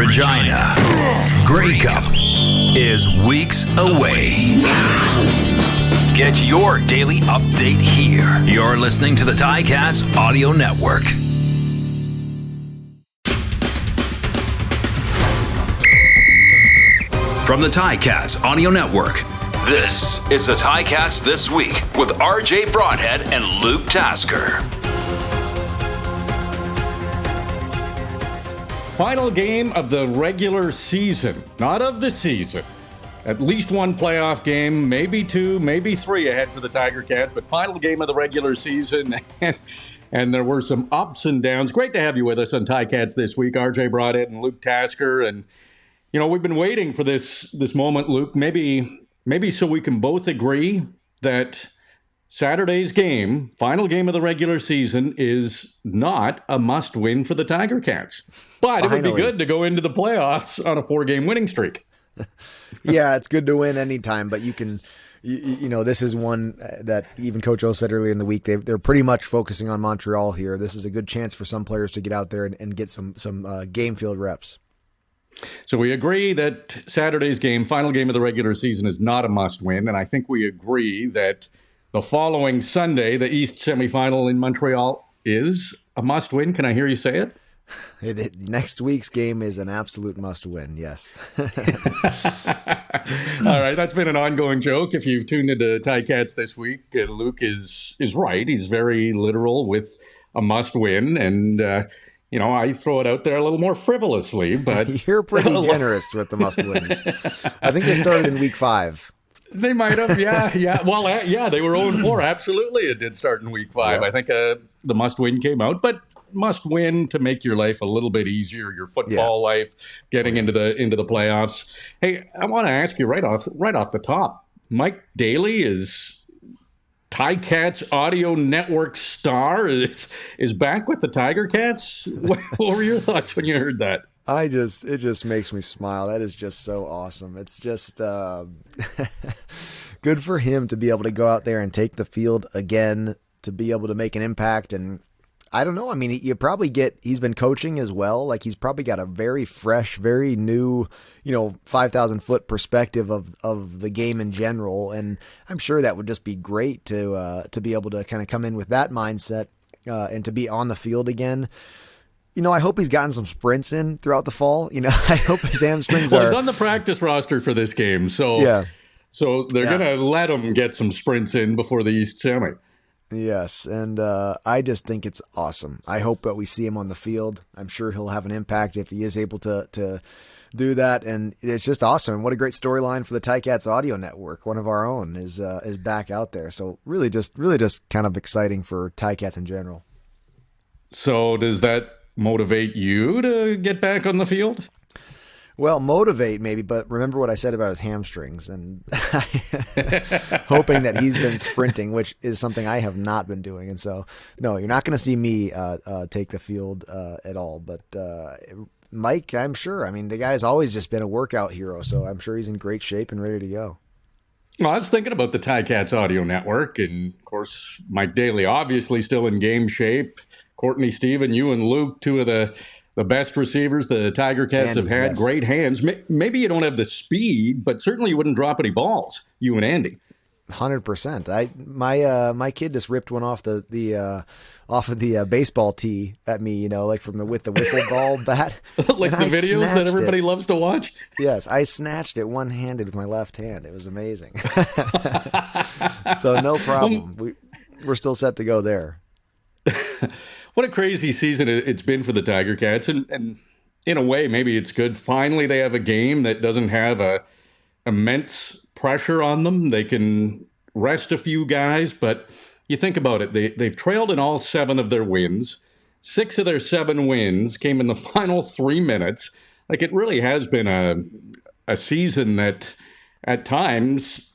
Regina. Grey Cup is weeks away. Get your daily update here. You're listening to the Ticats Audio Network. From the Ticats Audio Network, this is the Ticats This Week with RJ Broadhead and Luke Tasker. Final game of the regular season, not of the season. At least one playoff game, maybe two, maybe three ahead for the Tiger Cats, but final game of the regular season, and there were some ups and downs. Great to have you with us on Ticats This Week, RJ Broadhead and Luke Tasker. And, you know, we've been waiting for this moment, Luke, maybe so we can both agree that Saturday's game, final game of the regular season, is not a must-win for the Tiger Cats. But It would be good to go into the playoffs on a 4-game winning streak. Yeah, it's good to win anytime, but you can, you know, this is one that even Coach O said earlier in the week, they're pretty much focusing on Montreal here. This is a good chance for some players to get out there and get some game field reps. So we agree that Saturday's game, final game of the regular season, is not a must-win, and I think we agree that the following Sunday, the East semifinal in Montreal, is a must-win. Can I hear you say it? Next week's game is an absolute must-win, yes. All right, that's been an ongoing joke. If you've tuned into Ticats This Week, Luke is right. He's very literal with a must-win, and you know, I throw it out there a little more frivolously, but you're pretty generous with the must-wins. I think they started in week 5. They might have, yeah. Well, they were 0-4. Absolutely, it did start in week 5. Yep. I think the must-win came out, but must-win to make your life a little bit easier, your football life, getting into the playoffs. Hey, I want to ask you right off the top. Mike Daly is Ticats Audio Network star is back with the Tiger Cats. What were your thoughts when you heard that? It just makes me smile. That is just so awesome. It's just good for him to be able to go out there and take the field again, to be able to make an impact. And I don't know. I mean, he's been coaching as well. Like, he's probably got a very fresh, very new, 5,000-foot perspective of the game in general. And I'm sure that would just be great to be able to kind of come in with that mindset and to be on the field again. I hope he's gotten some sprints in throughout the fall. I hope his hamstrings He's on the practice roster for this game. So they're going to let him get some sprints in before the East Semi. Yes, and I just think it's awesome. I hope that we see him on the field. I'm sure he'll have an impact if he is able to do that, and it's just awesome. And what a great storyline for the Ticats Audio Network. One of our own is back out there. So really just kind of exciting for Ticats in general. So does that motivate you to get back on the field? Well, motivate maybe, but remember what I said about his hamstrings, and hoping that he's been sprinting, which is something I have not been doing. And so, no, you're not going to see me take the field at all. But Mike, I'm sure. I mean, the guy's always just been a workout hero, so I'm sure he's in great shape and ready to go. Well, I was thinking about the Ticats Audio Network, and of course, Mike Daly obviously still in game shape. Courtney, Steven, you and Luke, two of the best receivers the Tiger Cats have had. Yes. Great hands. Maybe you don't have the speed, but certainly you wouldn't drop any balls, you and Andy. 100%. My kid just ripped one off the baseball tee at me, like with the wiffle ball bat. Like the videos that everybody loves to watch? Yes, I snatched it one-handed with my left hand. It was amazing. So no problem. We're still set to go there. What a crazy season it's been for the Tiger Cats. And in a way, maybe it's good. Finally, they have a game that doesn't have a immense pressure on them. They can rest a few guys. But you think about it. They've trailed in all 7 of their wins. 6 of their 7 wins came in the final 3 minutes. Like, it really has been a season that at times,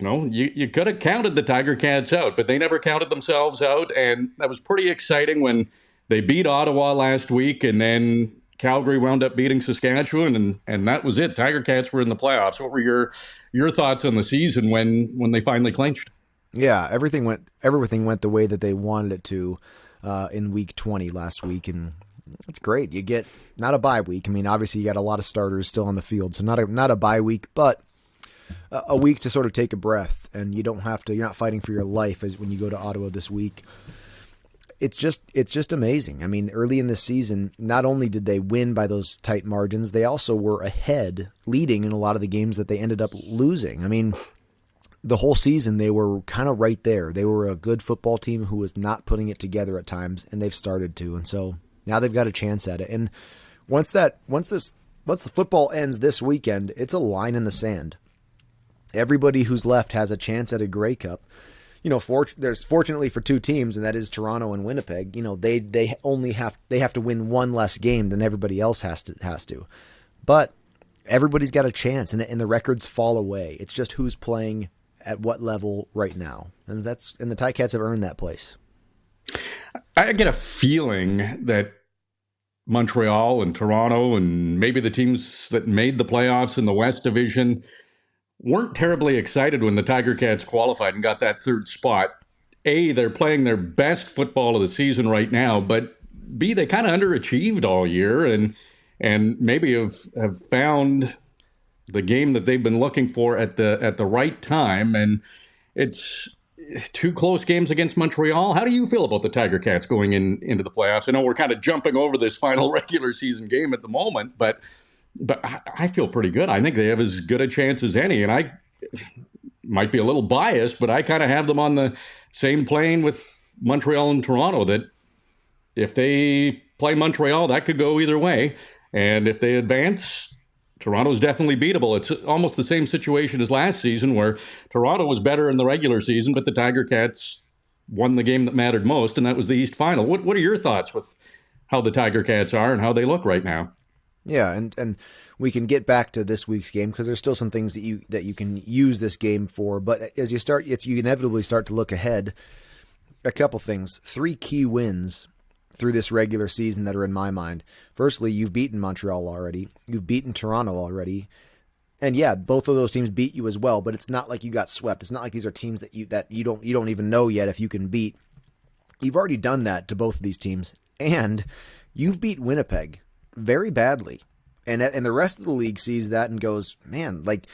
you could have counted the Tiger Cats out, but they never counted themselves out, and that was pretty exciting when they beat Ottawa last week, and then Calgary wound up beating Saskatchewan, and that was it. Tiger Cats were in the playoffs. What were your thoughts on the season when they finally clinched? Yeah, everything went the way that they wanted it to in week 20 last week, and That's great. You get not a bye week. I mean, obviously you got a lot of starters still on the field, so not a bye week, but a week to sort of take a breath, and you're not fighting for your life as when you go to Ottawa this week. It's just amazing. I mean, early in the season, not only did they win by those tight margins, they also were ahead, leading in a lot of the games that they ended up losing. I mean, the whole season they were kind of right there. They were a good football team who was not putting it together at times, and they've started to. And so now they've got a chance at it. And once the football ends this weekend, it's a line in the sand. Everybody who's left has a chance at a Grey Cup. There's fortunately for two teams, and that is Toronto and Winnipeg. They have to win one less game than everybody else has to. But everybody's got a chance, and the records fall away. It's just who's playing at what level right now, and the Ticats have earned that place. I get a feeling that Montreal and Toronto and maybe the teams that made the playoffs in the West Division weren't terribly excited when the Tiger Cats qualified and got that third spot. A, they're playing their best football of the season right now, but B, they kind of underachieved all year and maybe have found the game that they've been looking for at the right time. And it's two close games against Montreal. How do you feel about the Tiger Cats going into the playoffs? I know we're kind of jumping over this final regular season game at the moment, but I feel pretty good. I think they have as good a chance as any, and I might be a little biased, but I kind of have them on the same plane with Montreal and Toronto, that if they play Montreal, that could go either way. And if they advance, Toronto's definitely beatable. It's almost the same situation as last season, where Toronto was better in the regular season, but the Tiger Cats won the game that mattered most, and that was the East Final. What are your thoughts with how the Tiger Cats are and how they look right now? Yeah, and we can get back to this week's game because there's still some things that you can use this game for. But as you inevitably start to look ahead. A couple things, 3 key wins through this regular season that are in my mind. Firstly, you've beaten Montreal already. You've beaten Toronto already. And yeah, both of those teams beat you as well, but it's not like you got swept. It's not like these are teams that you don't even know yet if you can beat. You've already done that to both of these teams, and you've beat Winnipeg very badly. And the rest of the league sees that and goes, man, like,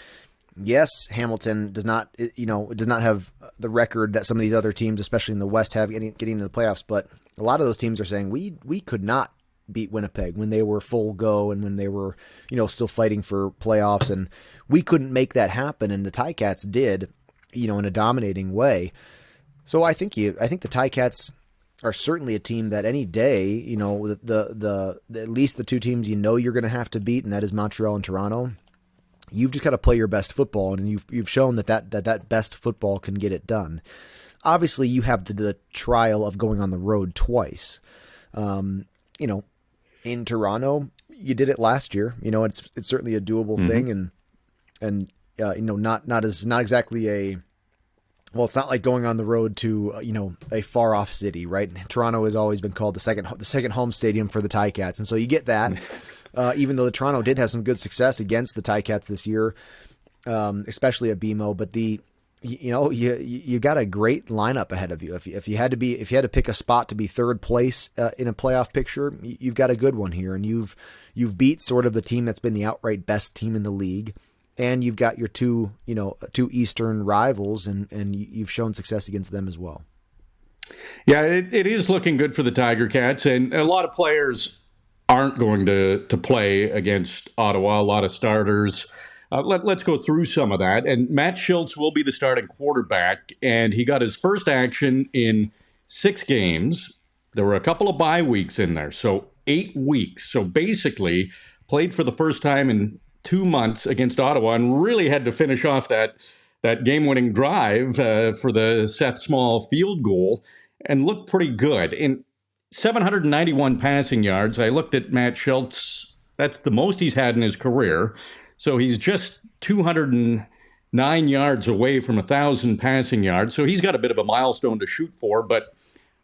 yes, Hamilton does not have the record that some of these other teams, especially in the West, have getting into the playoffs, but a lot of those teams are saying we could not beat Winnipeg when they were full go and when they were, still fighting for playoffs, and we couldn't make that happen, and the Ticats did, in a dominating way. So I think the Ticats are certainly a team that any day, the at least the two teams you're going to have to beat, and that is Montreal and Toronto. You've just got to play your best football, and you've shown that best football can get it done. Obviously, you have the trial of going on the road twice. In Toronto, you did it last year. It's certainly a doable thing, and not exactly a. Well, it's not like going on the road to a far off city, right? Toronto has always been called the second home stadium for the Ticats, and so you get that. Even though the Toronto did have some good success against the Ticats this year, especially at BMO, but you got a great lineup ahead of you. If you had to pick a spot to be third place in a playoff picture, you've got a good one here, and you've beat sort of the team that's been the outright best team in the league. And you've got your two Eastern rivals, and you've shown success against them as well. Yeah, it is looking good for the Tiger Cats, and a lot of players aren't going to play against Ottawa. A lot of starters. Let's go through some of that. And Matt Schultz will be the starting quarterback, and he got his first action in 6 games. There were a couple of bye weeks in there, so 8 weeks. So basically, played for the first time in 2 months against Ottawa, and really had to finish off that game-winning drive for the Seth Small field goal, and looked pretty good. In 791 passing yards, I looked at Matt Schultz. That's the most he's had in his career. So he's just 209 yards away from 1,000 passing yards. So he's got a bit of a milestone to shoot for, but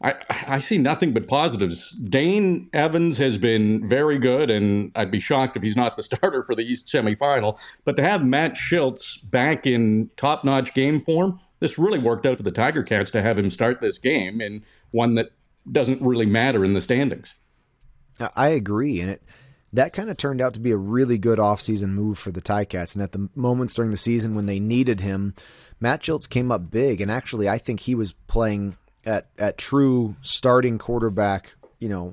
I see nothing but positives. Dane Evans has been very good, and I'd be shocked if he's not the starter for the East semifinal. But to have Matt Schultz back in top-notch game form, this really worked out for the Tiger Cats to have him start this game, and one that doesn't really matter in the standings. I agree, and that kind of turned out to be a really good offseason move for the Ticats. And at the moments during the season when they needed him, Matt Schultz came up big. And actually, I think he was playing at true starting quarterback,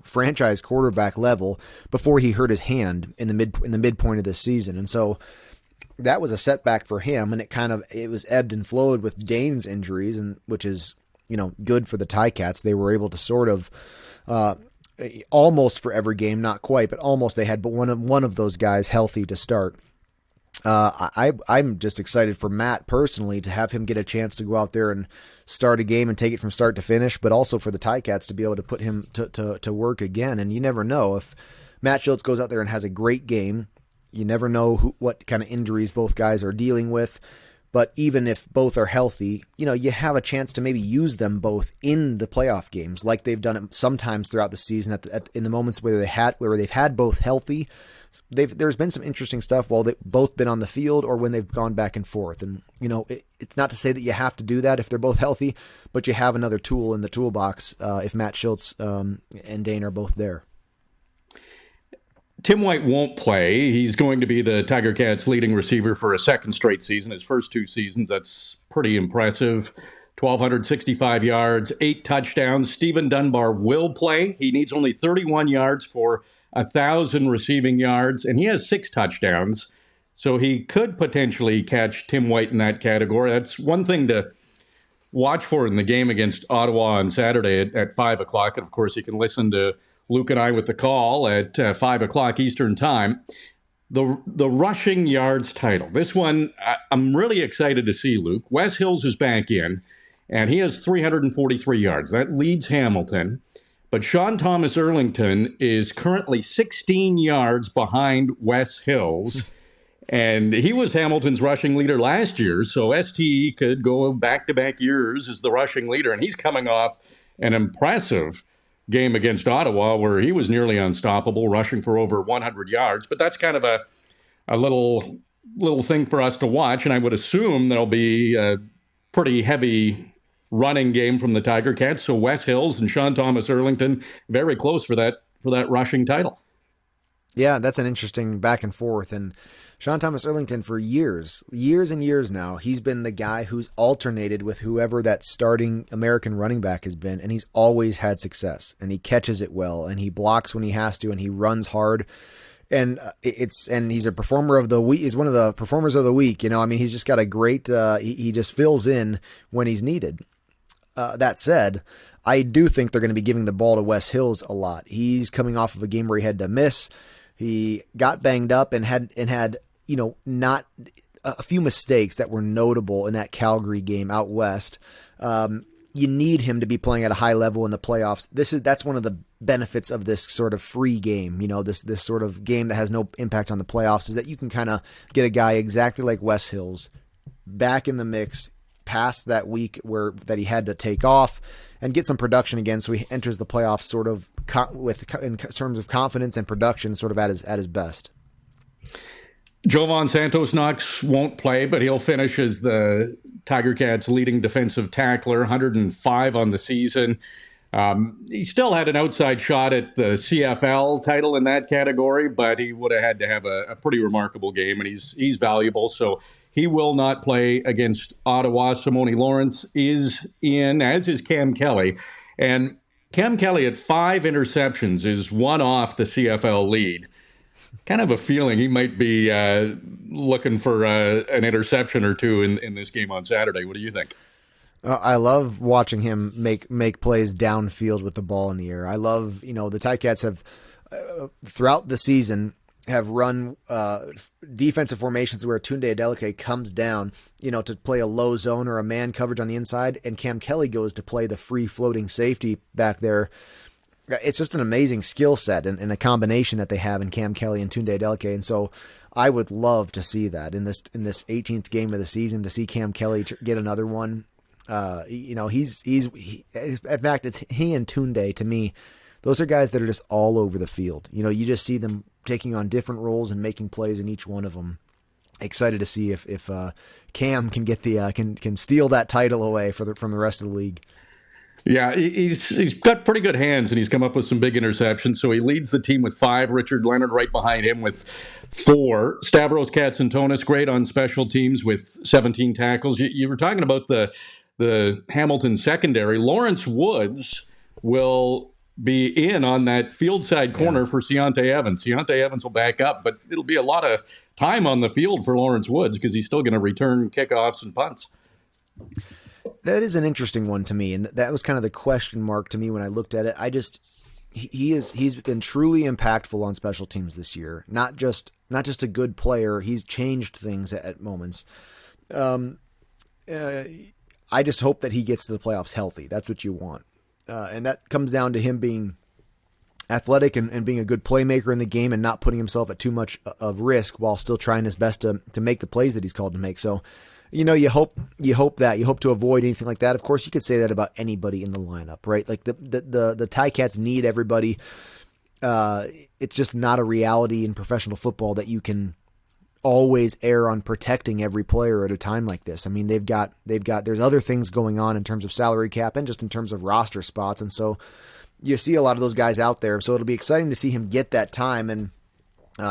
franchise quarterback level before he hurt his hand in the midpoint of this season. And so that was a setback for him, and it was ebbed and flowed with Dane's injuries, and which is good for the Ticats. They were able to sort of almost for every game, not quite, but almost. They had but one of those guys healthy to start. I'm just excited for Matt personally to have him get a chance to go out there and start a game and take it from start to finish, but also for the Ticats to be able to put him to work again. And you never know if Matt Schultz goes out there and has a great game. You never know what kind of injuries both guys are dealing with. But even if both are healthy, you have a chance to maybe use them both in the playoff games, like they've done it sometimes throughout the season. In the moments where they've had both healthy, there's been some interesting stuff while they've both been on the field or when they've gone back and forth. And it's not to say that you have to do that if they're both healthy, but you have another tool in the toolbox if Matt Schultz and Dane are both there. Tim White won't play. He's going to be the Tiger Cats' leading receiver for a second straight season. His first 2 seasons, that's pretty impressive. 1,265 yards, 8 touchdowns. Stephen Dunbar will play. He needs only 31 yards for 1,000 receiving yards, and he has 6 touchdowns. So he could potentially catch Tim White in that category. That's one thing to watch for in the game against Ottawa on Saturday at 5 o'clock. And, of course, you can listen to Luke and I with the call at 5 o'clock Eastern time. The rushing yards title. This one, I'm really excited to see, Luke. Wes Hills is back in, and he has 343 yards. That leads Hamilton. But Sean Thomas Erlington is currently 16 yards behind Wes Hills. And he was Hamilton's rushing leader last year, so STE could go back-to-back years as the rushing leader. And he's coming off an impressive game against Ottawa where he was nearly unstoppable, rushing for over 100 yards. But that's kind of a little thing for us to watch, and I would assume there'll be a pretty heavy running game from the Tiger Cats. So Wes Hills and Sean Thomas Erlington very close for that rushing title. Yeah, that's an interesting back and forth. And Sean Thomas Erlington, for years and years now, he's been the guy who's alternated with whoever that starting American running back has been, and he's always had success. And he catches it well, and he blocks when he has to, and he runs hard. And he's a performer of the week. He's one of the performers of the week. He's just got a great. He just fills in when he's needed. That said, I do think they're going to be giving the ball to Wes Hills a lot. He's coming off of a game where he had to miss. He got banged up and had not a few mistakes that were notable in that Calgary game out west. You need him to be playing at a high level in the playoffs. That's one of the benefits of this sort of free game. This sort of game that has no impact on the playoffs is that you can kind of get a guy exactly like Wes Hills back in the mix past that week that he had to take off and get some production again, so he enters the playoffs sort of in terms of confidence and production, sort of at his best. Jovan Santos Knox won't play, but he'll finish as the Tiger Cats' leading defensive tackler, 105 on the season. He still had an outside shot at the CFL title in that category, but he would have had to have a pretty remarkable game, and he's valuable. So he will not play against Ottawa. Simone Lawrence is in, as is Cam Kelly. And Cam Kelly at 5 interceptions is one off the CFL lead. Kind of a feeling he might be looking for an interception or two in this game on Saturday. What do you think? I love watching him make plays downfield with the ball in the air. I love, the Ticats have, throughout the season, have run defensive formations where Tunde Adeleke comes down, to play a low zone or a man coverage on the inside, and Cam Kelly goes to play the free floating safety back there. It's just an amazing skill set and a combination that they have in Cam Kelly and Tunde Adeleke. And so I would love to see that in this 18th game of the season, to see Cam Kelly get another one. In fact, it's he and Tunde, to me, those are guys that are just all over the field. You just see them taking on different roles and making plays in each one of them. Excited to see if Cam can get can steal that title away from the rest of the league. Yeah, he's got pretty good hands, and he's come up with some big interceptions. So he leads the team with 5. Richard Leonard right behind him with 4. Stavros Katsantonis great on special teams with 17 tackles. You were talking about the Hamilton secondary. Lawrence Woods will be in on that field side corner for Seontae Evans. Seontae Evans will back up, but it'll be a lot of time on the field for Lawrence Woods because he's still going to return kickoffs and punts. That is an interesting one to me, and that was kind of the question mark to me when I looked at it. He's been truly impactful on special teams this year. Not just a good player. He's changed things at moments. I just hope that he gets to the playoffs healthy. That's what you want, and that comes down to him being athletic and being a good playmaker in the game and not putting himself at too much of risk while still trying his best to make the plays that he's called to make. So. You hope to avoid anything like that. Of course, you could say that about anybody in the lineup, right? Like the Ticats need everybody. It's just not a reality in professional football that you can always err on protecting every player at a time like this. I mean, there's other things going on in terms of salary cap and just in terms of roster spots. And so you see a lot of those guys out there. So it'll be exciting to see him get that time. And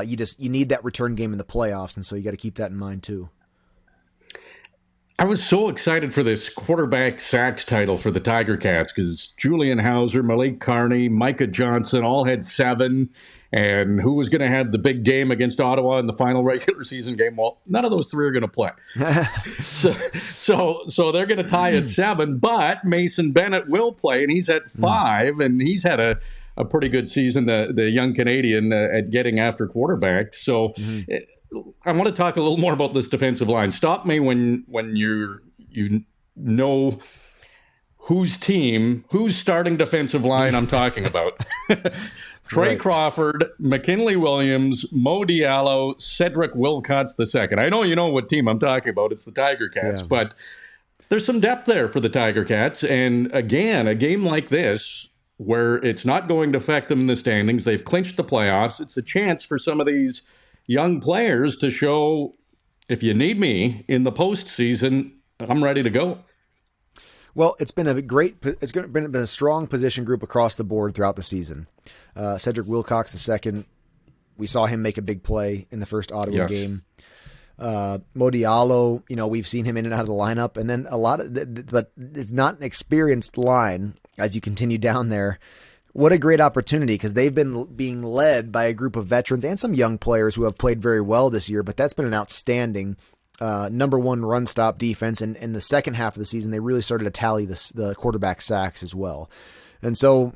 you need that return game in the playoffs. And so you got to keep that in mind too. I was so excited for this quarterback sacks title for the Tiger Cats because Julian Hauser, Malik Carney, Micah Johnson all had 7. And who was going to have the big game against Ottawa in the final regular season game? Well, none of those 3 are going to play. so they're going to tie at 7. But Mason Bennett will play, and he's at 5, and he's had a pretty good season, the young Canadian, at getting after quarterbacks. So I want to talk a little more about this defensive line. Stop me when you know whose starting defensive line I'm talking about. Trey Crawford, McKinley Williams, Mo Diallo, Cedric Wilcots II. I know you know what team I'm talking about. It's the Tiger Cats, but there's some depth there for the Tiger Cats. And again, a game like this where it's not going to affect them in the standings. They've clinched the playoffs. It's a chance for some of these young players to show, if you need me in the postseason, I'm ready to go. Well, it's been a strong position group across the board throughout the season. Cedric Wilcox II, we saw him make a big play in the first Ottawa game. Mo Diallo, we've seen him in and out of the lineup, and then but it's not an experienced line as you continue down there. What a great opportunity, because they've been being led by a group of veterans and some young players who have played very well this year, but that's been an outstanding number 1 run stop defense. And in the second half of the season, they really started to tally the quarterback sacks as well. And so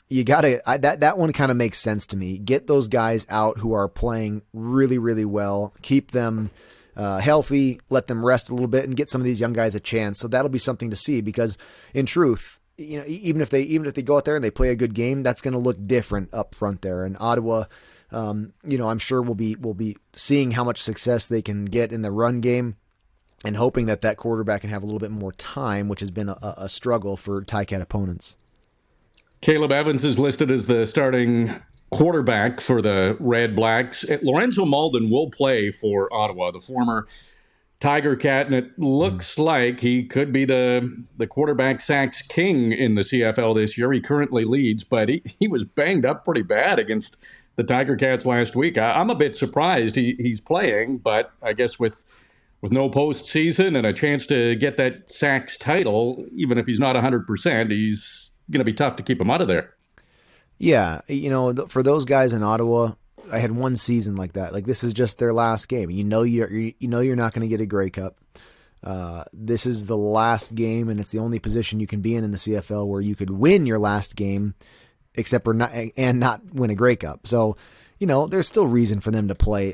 you got to, that one kind of makes sense to me. Get those guys out who are playing really, really well, keep them healthy, let them rest a little bit, and get some of these young guys a chance. So that'll be something to see, because in truth, even if they go out there and they play a good game, that's going to look different up front there. And Ottawa, I'm sure we'll be seeing how much success they can get in the run game, and hoping that quarterback can have a little bit more time, which has been a struggle for Ticat opponents. Caleb Evans is listed as the starting quarterback for the Redblacks. Lorenzo Malden will play for Ottawa, the former Tiger Cat, and it looks like he could be the quarterback sacks king in the CFL this year. He currently leads, but he was banged up pretty bad against the Tiger Cats last week. I'm a bit surprised he's playing, but I guess with no postseason and a chance to get that sacks title, even if he's not 100%, he's going to be tough to keep him out of there. Yeah, for those guys in Ottawa, I had one season like that. Like, this is just their last game. You're not going to get a Grey Cup. This is the last game, and it's the only position you can be in the CFL where you could win your last game, except for not win a Grey Cup. So, there's still reason for them to play.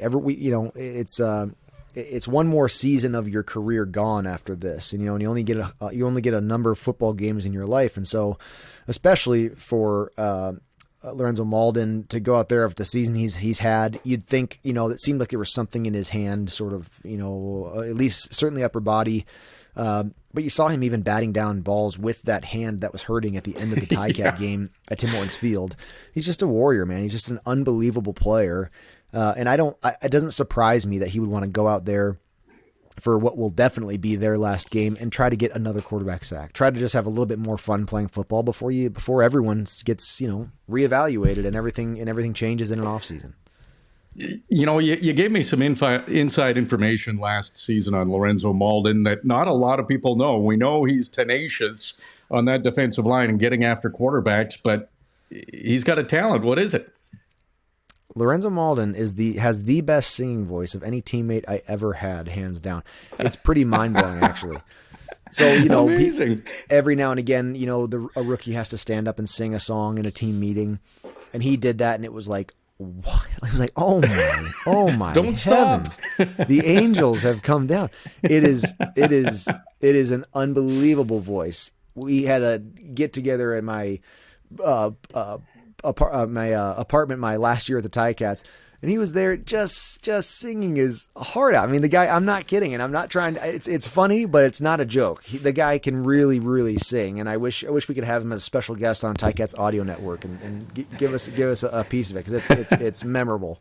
It's one more season of your career gone after this, and you only get a number of football games in your life, and so especially for Lorenzo Malden to go out there of the season he's had, you'd think, it seemed like there was something in his hand, sort of, at least certainly upper body. But you saw him even batting down balls with that hand that was hurting at the end of the Ticat game at Tim Hortons Field. He's just a warrior, man. He's just an unbelievable player. And it doesn't surprise me that he would want to go out there for what will definitely be their last game and try to get another quarterback sack. Try to just have a little bit more fun playing football before everyone gets, reevaluated and everything changes in an offseason. You gave me some inside information last season on Lorenzo Malden that not a lot of people know. We know he's tenacious on that defensive line and getting after quarterbacks, but he's got a talent. What is it? Lorenzo Malden has the best singing voice of any teammate I ever had, hands down. It's pretty mind-blowing, actually. So, amazing. Every now and again, a rookie has to stand up and sing a song in a team meeting, and he did that, and it was like, what? I was like, oh my Don't heavens. stop. The angels have come down. It is an unbelievable voice. We had a get together at my apartment my last year at the Ticats, and he was there just singing his heart out. I mean, the guy, I'm not kidding, and I'm not trying to, it's funny, but it's not a joke. The guy can really, really sing, and I wish we could have him as a special guest on Ticats Audio Network and give us a piece of it, because it's memorable.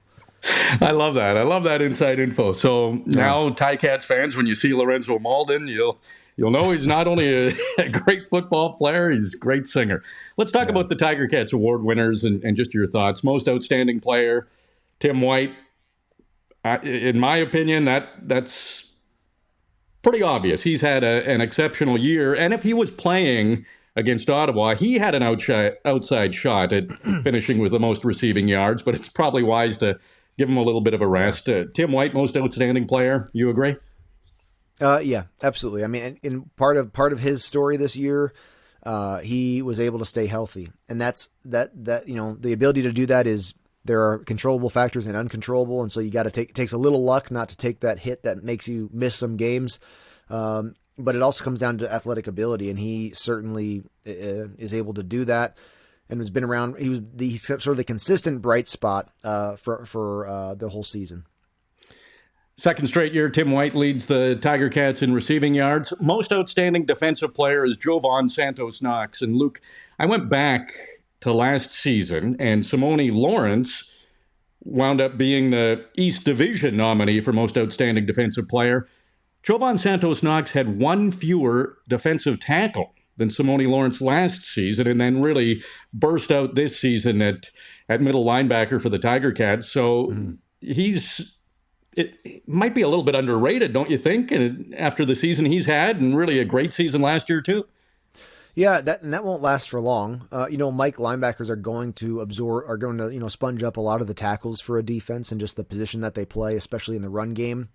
I love that. I love that inside info. So now Ticats fans, when you see Lorenzo Malden, you'll know he's not only a great football player, he's a great singer. Let's talk about the Tiger Cats award winners and just your thoughts. Most outstanding player, Tim White. In my opinion, that's pretty obvious. He's had an exceptional year, and if he was playing against Ottawa, he had an outside shot at finishing with the most receiving yards, but it's probably wise to give him a little bit of a rest. Tim White, most outstanding player. You agree? Yeah, absolutely. I mean, in part of his story this year, he was able to stay healthy, and that's the ability to do that is there are controllable factors and uncontrollable, and so you got to it takes a little luck not to take that hit that makes you miss some games. But it also comes down to athletic ability, and he certainly is able to do that, and has been around. He's sort of the consistent bright spot for the whole season. Second straight year, Tim White leads the Tiger Cats in receiving yards. Most outstanding defensive player is Jovan Santos Knox. And Luke, I went back to last season, and Simone Lawrence wound up being the East Division nominee for most outstanding defensive player. Jovan Santos Knox had one fewer defensive tackle than Simone Lawrence last season, and then really burst out this season at middle linebacker for the Tiger Cats. So it might be a little bit underrated, don't you think? And after the season he's had, and really a great season last year too. Yeah, that won't last for long. Mike linebackers are going to sponge up a lot of the tackles for a defense and just the position that they play, especially in the run game.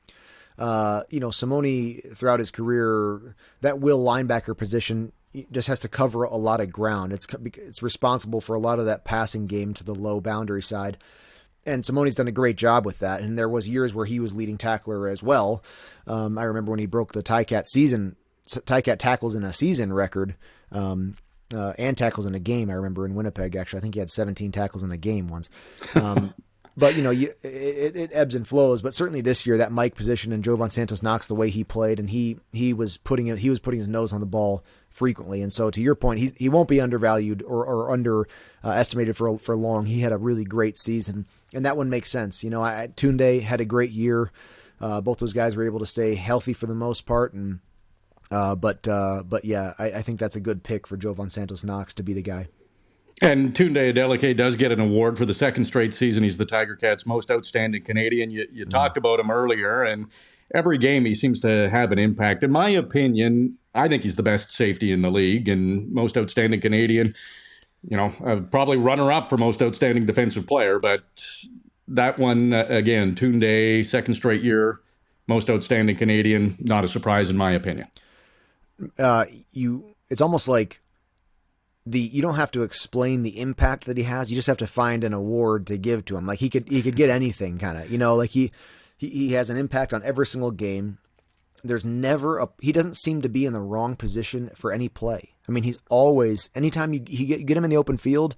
Simone throughout his career, that will linebacker position just has to cover a lot of ground. It's responsible for a lot of that passing game to the low boundary side. And Simone's done a great job with that. And there was years where he was leading tackler as well. I remember when he broke the Ticat tackles in a season record, and tackles in a game. I remember in Winnipeg, actually, I think he had 17 tackles in a game once. But it ebbs and flows. But certainly this year, that Mike position and Jovan Santos Knox, the way he played, and he was putting his nose on the ball frequently. And so, to your point, he won't be undervalued or underestimated for long. He had a really great season, and that one makes sense. Tunde had a great year. Both those guys were able to stay healthy for the most part, and but yeah, I think that's a good pick for Jovan Santos Knox to be the guy. And Tunde Adeleke does get an award for the second straight season. He's the Tiger Cats' most outstanding Canadian. You talked about him earlier, and every game he seems to have an impact. In my opinion, I think he's the best safety in the league and most outstanding Canadian. Probably runner-up for most outstanding defensive player, but that one, again, Tunde, second straight year, most outstanding Canadian, not a surprise in my opinion. It's almost like you don't have to explain the impact that he has. You just have to find an award to give to him. Like he could get anything kind of, like he has an impact on every single game. There's never he doesn't seem to be in the wrong position for any play. I mean, he's always, anytime you get him in the open field,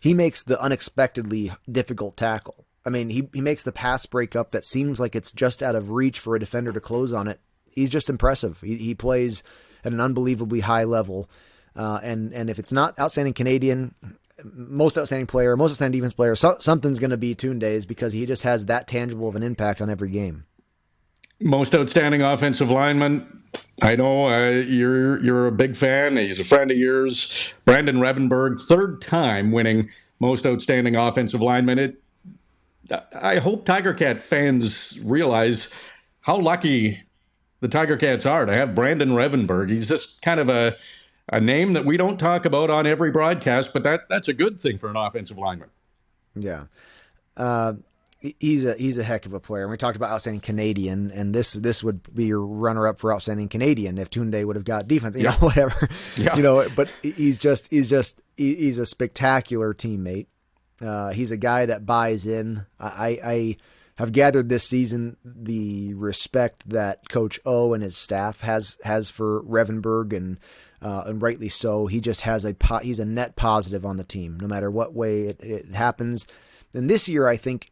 he makes the unexpectedly difficult tackle. I mean, he makes the pass breakup that seems like it's just out of reach for a defender to close on it. He's just impressive. He plays at an unbelievably high level. And if it's not outstanding Canadian, most outstanding player, most outstanding defense player, something's going to be Tunde's, because he just has that tangible of an impact on every game. Most outstanding offensive lineman. I know you're a big fan. He's a friend of yours. Brandon Revenberg, third time winning most outstanding offensive lineman. I hope Tiger Cat fans realize how lucky the Tiger Cats are to have Brandon Revenberg. He's just kind of a name that we don't talk about on every broadcast, but that's a good thing for an offensive lineman. Yeah. He's a heck of a player. And we talked about outstanding Canadian, and this would be your runner up for outstanding Canadian if Tunde would have got defense, you know, whatever, but he's a spectacular teammate. He's a guy that buys in. I have gathered this season the respect that Coach O and his staff has for Revenberg, and rightly so. He just has he's a net positive on the team, no matter what way it happens. And this year, I think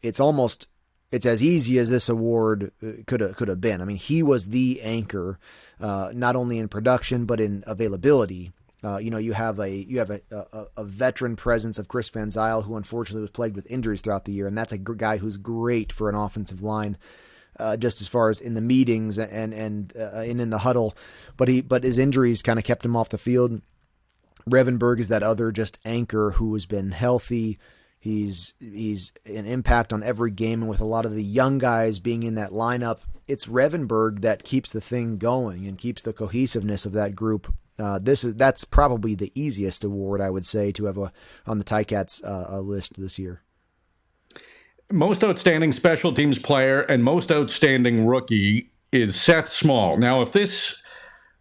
it's as easy as this award could have been. I mean, he was the anchor, not only in production but in availability. You have a veteran presence of Chris Van Zyl, who unfortunately was plagued with injuries throughout the year, and that's a guy who's great for an offensive line, just as far as in the meetings and in the huddle. But his injuries kind of kept him off the field. Revenberg is that other just anchor who has been healthy. He's an impact on every game, and with a lot of the young guys being in that lineup, it's Revenberg that keeps the thing going and keeps the cohesiveness of that group. That's probably the easiest award, I would say, to have on the Ticats list this year. Most outstanding special teams player and most outstanding rookie is Seth Small. Now, if this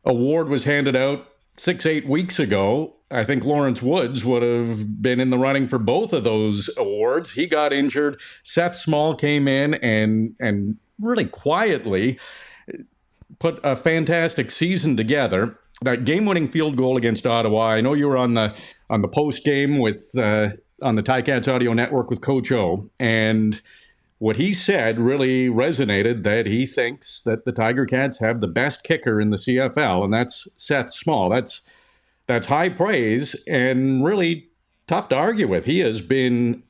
award was handed out 6-8 weeks ago, I think Lawrence Woods would have been in the running for both of those awards. He got injured. Seth Small came in and really quietly put a fantastic season together. That game-winning field goal against Ottawa. I know you were on the post game with on the Ticats Audio Network with Coach O, and what he said really resonated. That he thinks that the Tiger Cats have the best kicker in the CFL, and that's Seth Small. That's high praise and really tough to argue with. He has been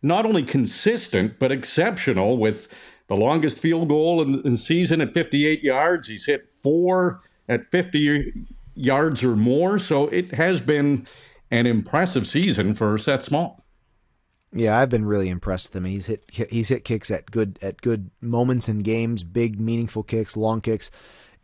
not only consistent but exceptional with the longest field goal in the season at 58 yards. He's hit 4 at 50 yards or more. So it has been an impressive season for Seth Small. Yeah, I've been really impressed with him. He's hit kicks at good moments in games, big meaningful kicks, long kicks,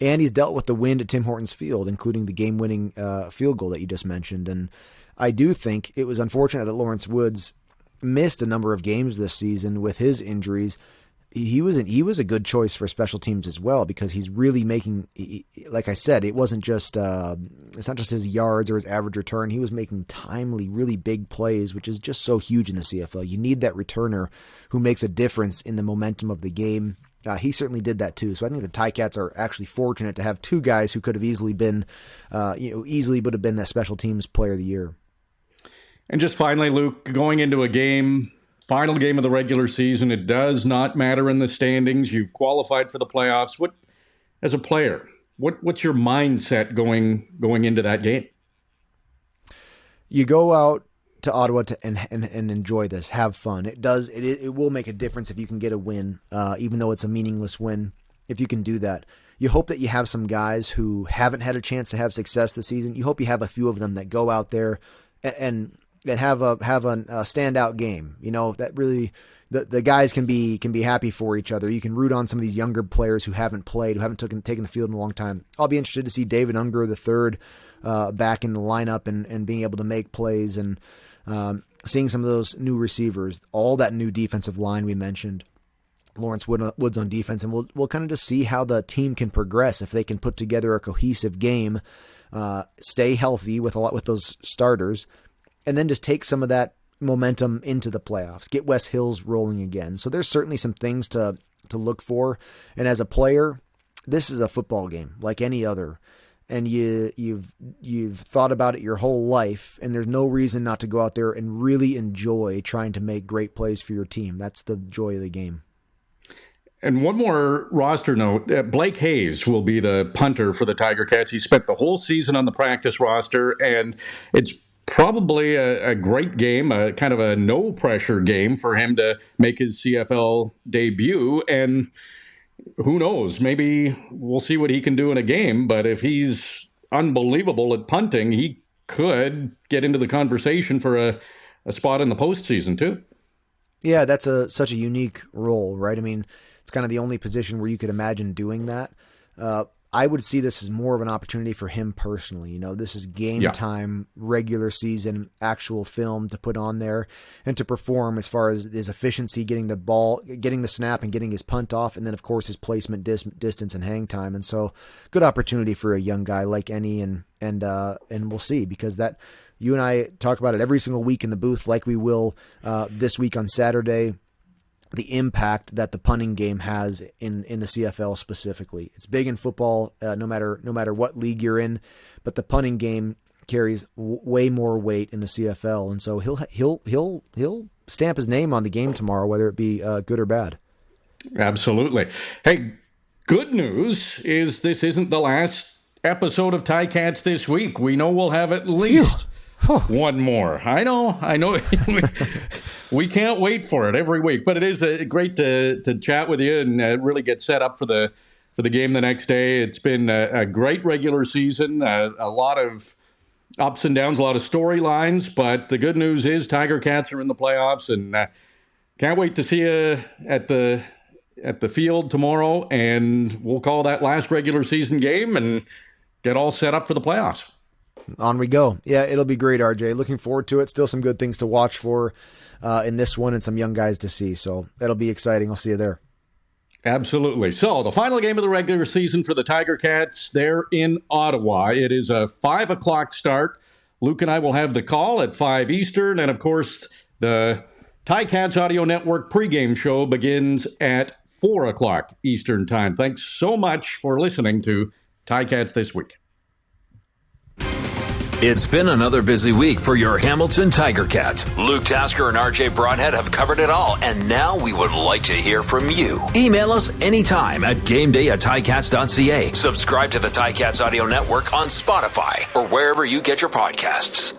and he's dealt with the wind at Tim Hortons Field, including the game-winning field goal that you just mentioned. And I do think it was unfortunate that Lawrence Woods missed a number of games this season with his injuries. He was a good choice for special teams as well, because he's really making, like I said, it's not just his yards or his average return. He was making timely, really big plays, which is just so huge in the CFL. You need that returner who makes a difference in the momentum of the game. He certainly did that too. So I think the Ticats are actually fortunate to have two guys who could have easily would have been that special teams player of the year. And just finally, Luke, going into a game, final game of the regular season, it does not matter in the standings. You've qualified for the playoffs. As a player, what's your mindset going into that game? You go out to Ottawa and enjoy this, have fun. It will make a difference if you can get a win, even though it's a meaningless win. If you can do that, you hope that you have some guys who haven't had a chance to have success this season. You hope you have a few of them that go out there and have a standout game. You know, that really the guys can be happy for each other. You can root on some of these younger players who haven't played, who haven't taken the field in a long time. I'll be interested to see David Unger III back in the lineup and being able to make plays, and seeing some of those new receivers, all that new defensive line we mentioned, Lawrence Woods on defense, and we'll kind of just see how the team can progress if they can put together a cohesive game, stay healthy with those starters, and then just take some of that momentum into the playoffs, get West Hills rolling again. So there's certainly some things to look for. And as a player, this is a football game like any other. And you've thought about it your whole life, and there's no reason not to go out there and really enjoy trying to make great plays for your team. That's the joy of the game. And one more roster note, Blake Hayes will be the punter for the Tiger Cats. He spent the whole season on the practice roster, and it's probably a great game, a kind of a no-pressure game for him to make his CFL debut. And who knows? Maybe we'll see what he can do in a game, but if he's unbelievable at punting, he could get into the conversation for a spot in the postseason too. Yeah, that's such a unique role, right? I mean, it's kind of the only position where you could imagine doing that. I would see this as more of an opportunity for him personally. You know, this is game time, regular season, actual film to put on there and to perform as far as his efficiency, getting the ball, getting the snap and getting his punt off. And then of course his placement, distance and hang time. And so good opportunity for a young guy like Ennie and we'll see, because that you and I talk about it every single week in the booth, like we will this week on Saturday. The impact that the punting game has in the CFL specifically. It's big in football, no matter what league you're in, but the punting game carries way more weight in the CFL, and so he'll stamp his name on the game tomorrow, whether it be good or bad. Absolutely. Hey, good news is this isn't the last episode of Ticats this week. We know we'll have at least one more. I know. We can't wait for it every week, but it is great to chat with you and really get set up for the game the next day. It's been a great regular season, a lot of ups and downs, a lot of storylines, but the good news is Tiger Cats are in the playoffs, and can't wait to see you at the field tomorrow, and we'll call that last regular season game and get all set up for the playoffs. On we go. Yeah, it'll be great, RJ. Looking forward to it. Still some good things to watch for in this one and some young guys to see. So that'll be exciting. I'll see you there. Absolutely. So the final game of the regular season for the Tiger Cats, they're in Ottawa. It is a 5 o'clock start. Luke and I will have the call at 5 Eastern. And, of course, the Ticats Audio Network pregame show begins at 4 o'clock Eastern time. Thanks so much for listening to Ticats This Week. It's been another busy week for your Hamilton Tiger Cats. Luke Tasker and RJ Broadhead have covered it all, and now we would like to hear from you. Email us anytime at gameday@ticats.ca. Subscribe to the Ticats Audio Network on Spotify or wherever you get your podcasts.